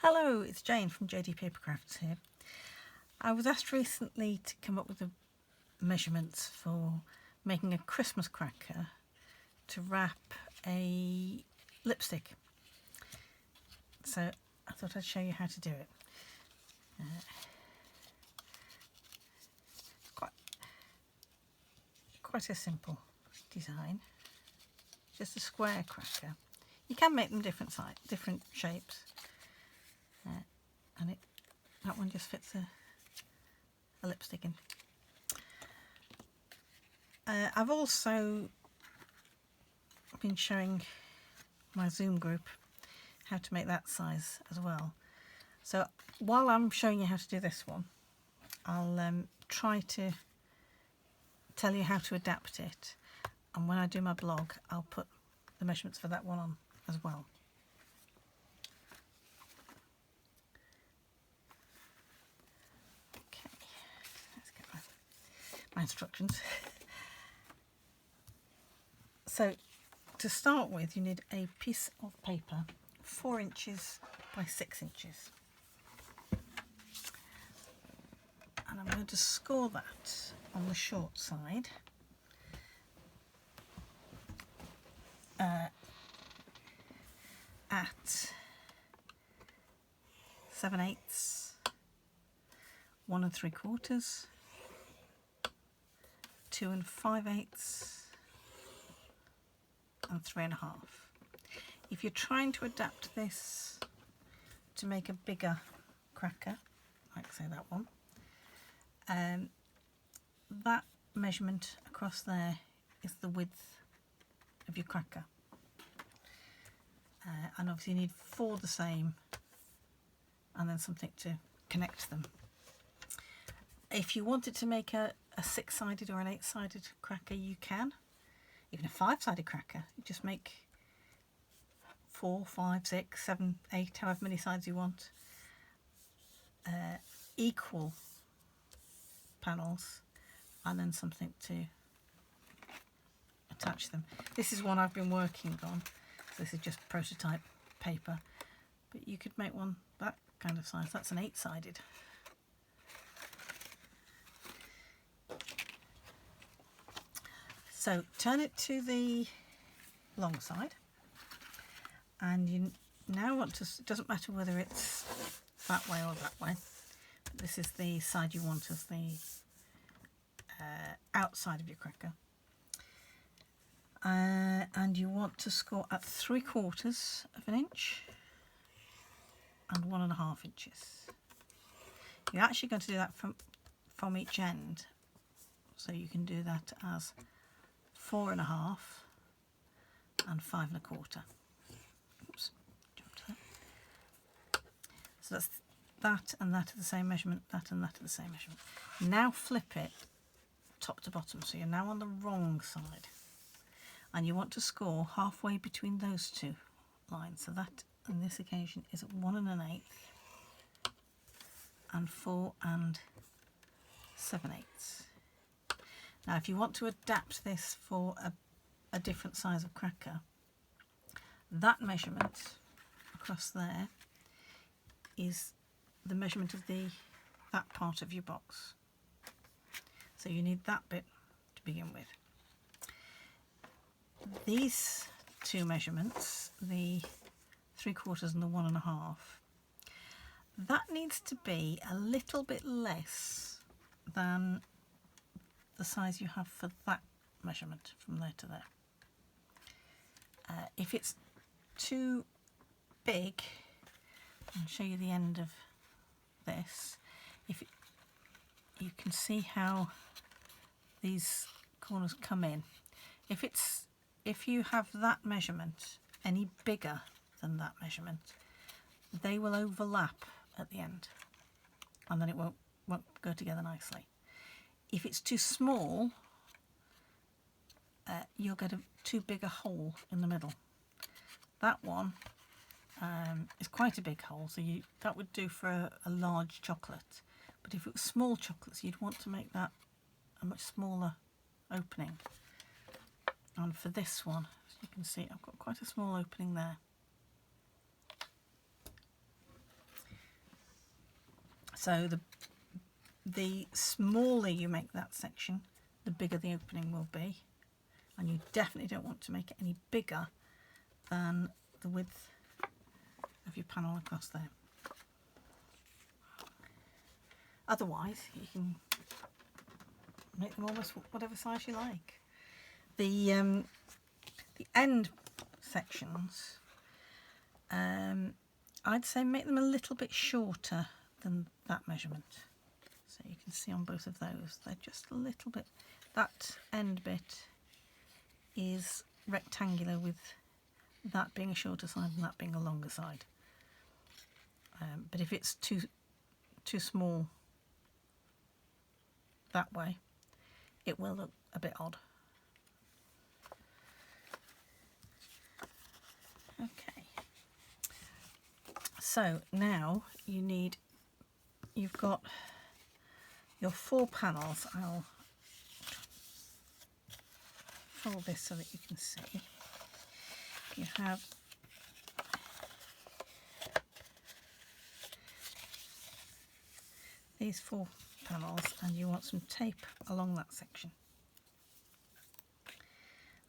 Hello, it's Jane from JD Papercrafts here. I was asked recently to come up with the measurements for making a Christmas cracker to wrap a lipstick. So I thought I'd show you how to do it. Quite a simple design, just a square cracker. You can make them different shapes. And that one just fits a lipstick in. I've also been showing my Zoom group how to make that size as well. So while I'm showing you how to do this one, I'll try to tell you how to adapt it, and when I do my blog I'll put the measurements for that one on as well. My instructions. So to start with, you need a piece of paper 4 inches by 6 inches, and I'm going to score that on the short side at 7/8, 1 3/4, 2 5/8, and 3 1/2. If you're trying to adapt this to make a bigger cracker, like say that one, that measurement across there is the width of your cracker, and obviously you need 4 the same and then something to connect them. If you wanted to make a 6-sided or an 8-sided cracker, you can. Even a 5-sided cracker, you just make 4, 5, 6, 7, 8, however many sides you want, equal panels, and then something to attach them. This is one I've been working on, so this is just prototype paper, but you could make one that kind of size. That's an 8-sided. So turn it to the long side, and you now want to, it doesn't matter whether it's that way or that way, but this is the side you want as the outside of your cracker, and you want to score at 3/4 of an inch and 1 1/2 inches. You're actually going to do that from each end, so you can do that as 4 1/2 and 5 1/4. Oops, jumped that. So that's that and that are the same measurement, that and that are the same measurement. Now flip it top to bottom, so you're now on the wrong side, and you want to score halfway between those two lines. So that on this occasion is 1 1/8 and 4 7/8. Now if you want to adapt this for a different size of cracker, that measurement across there is the measurement of that part of your box. So you need that bit to begin with. These two measurements, the 3/4 and the 1 1/2, that needs to be a little bit less than the size you have for that measurement from there to there. If it's too big, I'll show you the end of this. You can see how these corners come in. If you have that measurement any bigger than that measurement, they will overlap at the end, and then it won't go together nicely. If it's too small, you'll get too big a hole in the middle. That one is quite a big hole, so that would do for a large chocolate. But if it was small chocolates, you'd want to make that a much smaller opening. And for this one, as you can see, I've got quite a small opening there. So the smaller you make that section, the bigger the opening will be, and you definitely don't want to make it any bigger than the width of your panel across there. Otherwise you can make them almost whatever size you like. The end sections, I'd say make them a little bit shorter than that measurement. So you can see on both of those, they're just a little bit, that end bit is rectangular with that being a shorter side and that being a longer side. But if it's too small that way, it will look a bit odd. Okay, so now you've got your 4 panels. I'll fold this so that you can see. You have these 4 panels and you want some tape along that section.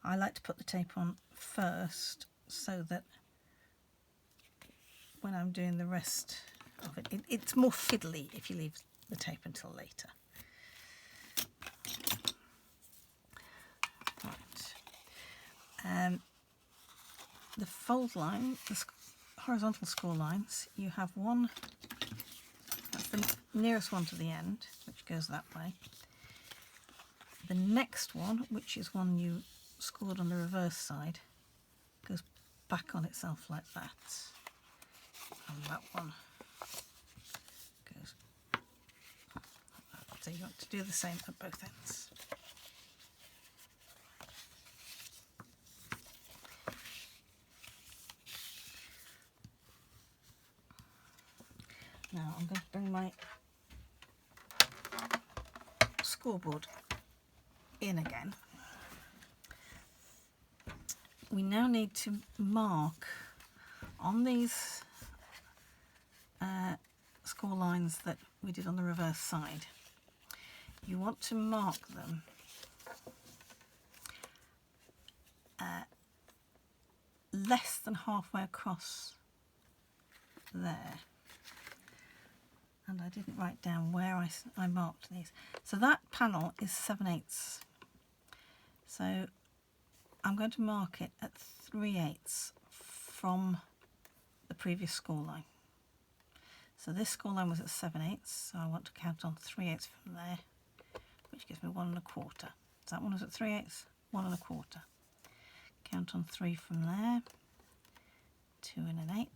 I like to put the tape on first so that when I'm doing the rest of it, it's more fiddly if you leave the tape until later. Right. The fold line, the horizontal score lines, you have one, that's the nearest one to the end, which goes that way. The next one, which is one you scored on the reverse side, goes back on itself like that. And that one goes like that. So you want to do the same at both ends. Now I'm going to bring my scoreboard in again. We now need to mark on these score lines that we did on the reverse side. You want to mark them less than halfway across there. And I didn't write down where I marked these. So that panel is 7/8. So I'm going to mark it at 3/8 from the previous score line. So this score line was at 7/8, so I want to count on 3/8 from there, which gives me 1 1/4. So that one was at 3/8, 1 1/4. Count on 3 from there, 2 1/8,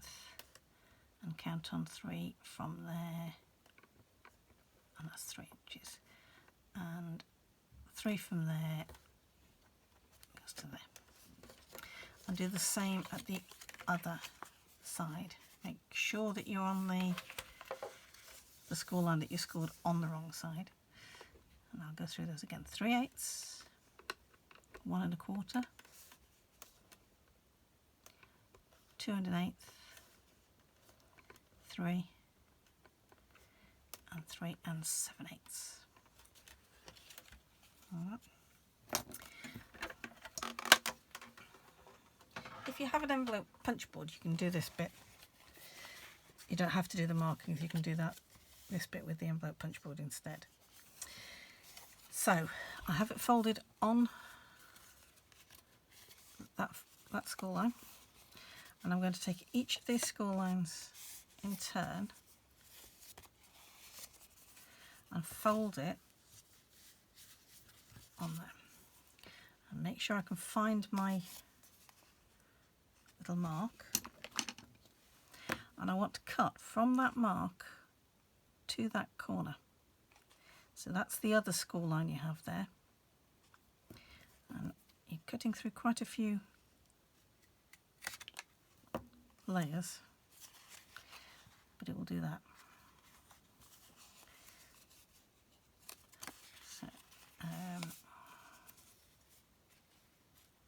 and count on 3 from there, and that's 3 inches. And 3 from there goes to there. And do the same at the other side. Make sure that you're on the score line that you scored on the wrong side. And I'll go through those again. 3/8, 1 1/4, 2 1/8, 3, and 3 7/8. All right. If you have an envelope punch board, you can do this bit. You don't have to do the markings, you can do this bit with the envelope punch board instead. So I have it folded on that score line, and I'm going to take each of these score lines in turn and fold it on there. And make sure I can find my little mark, and I want to cut from that mark to that corner. So that's the other score line you have there, and you're cutting through quite a few layers, but it will do that. So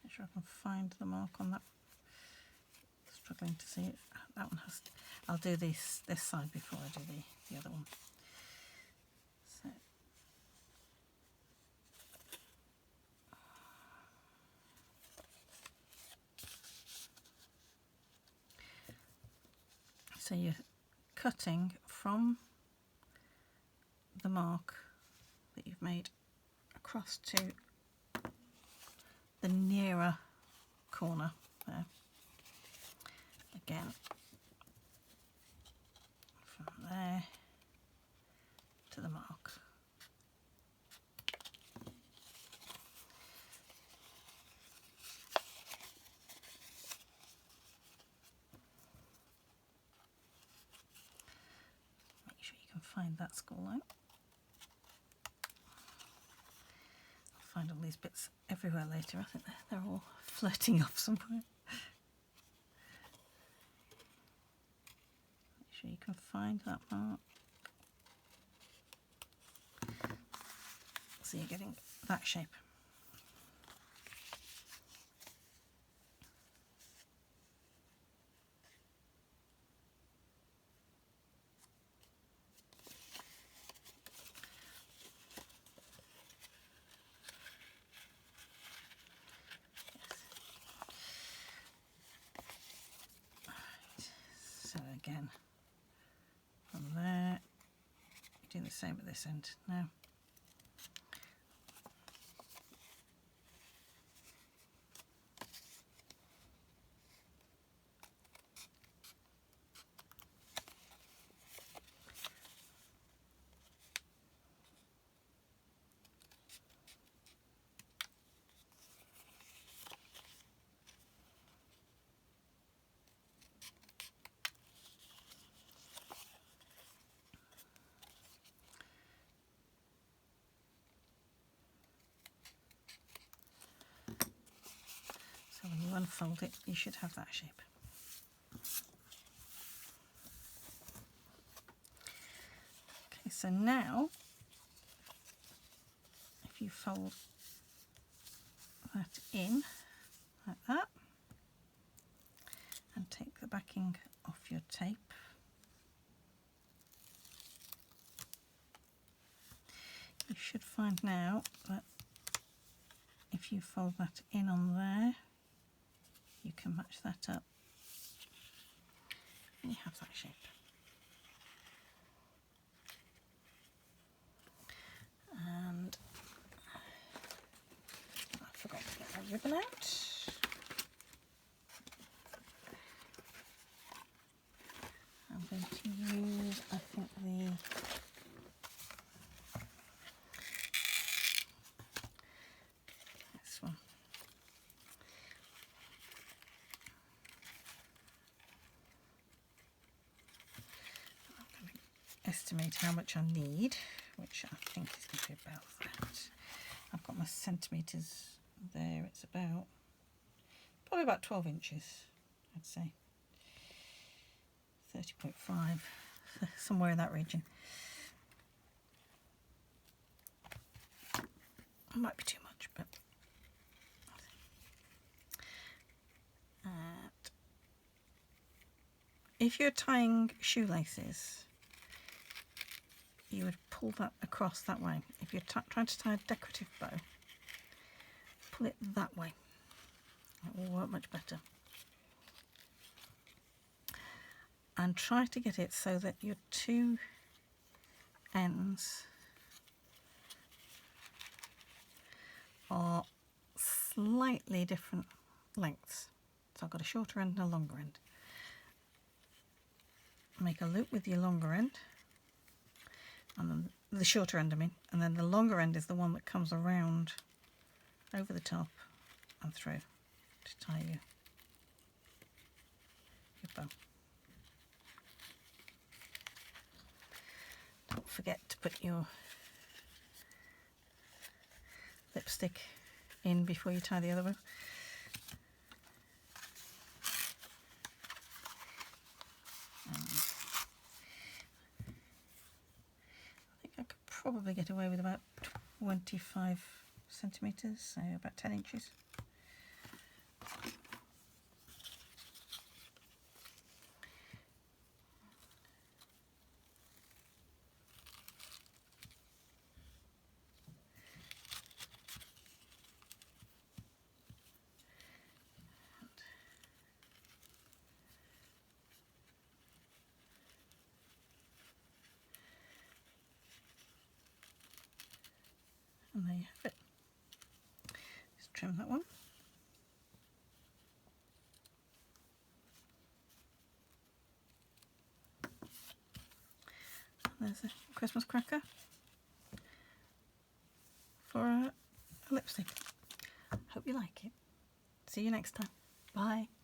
make sure I can find the mark on that. Struggling to see it. That one has. I'll do this side before I do the other one. So you're cutting from the mark that you've made across to the nearer corner there. Again, from there to the mark. Make sure you can find that score line. I'll find all these bits everywhere later. I think they're all flirting off somewhere. Make sure you can find that mark. So you're getting that shape. So again, from there, you're doing the same at this end now. So when you unfold it, you should have that shape. Okay, so now, if you fold that in like that, and take the backing off your tape, you should find now that if you fold that in on there, you can match that up and you have that shape. And I forgot to get my ribbon out. I'm going to use, I think, this one. I'm going to estimate how much I need, which I think is going to be about that. I've got my centimetres there. It's about, probably about 12 inches, I'd say. 30.5, somewhere in that region. It might be too much, but if you're tying shoelaces, you would pull that across that way. If you're trying to tie a decorative bow, pull it that way. It will work much better. And try to get it so that your two ends are slightly different lengths. So I've got a shorter end and a longer end. Make a loop with your longer end, and then the shorter end I mean, and then the longer end is the one that comes around over the top and through to tie your bow. Don't forget to put your lipstick in before you tie the other one. I think I could probably get away with about 25 centimetres, so about 10 inches. And there you have it. Just trim that one. And there's a Christmas cracker for a lipstick. Hope you like it. See you next time. Bye.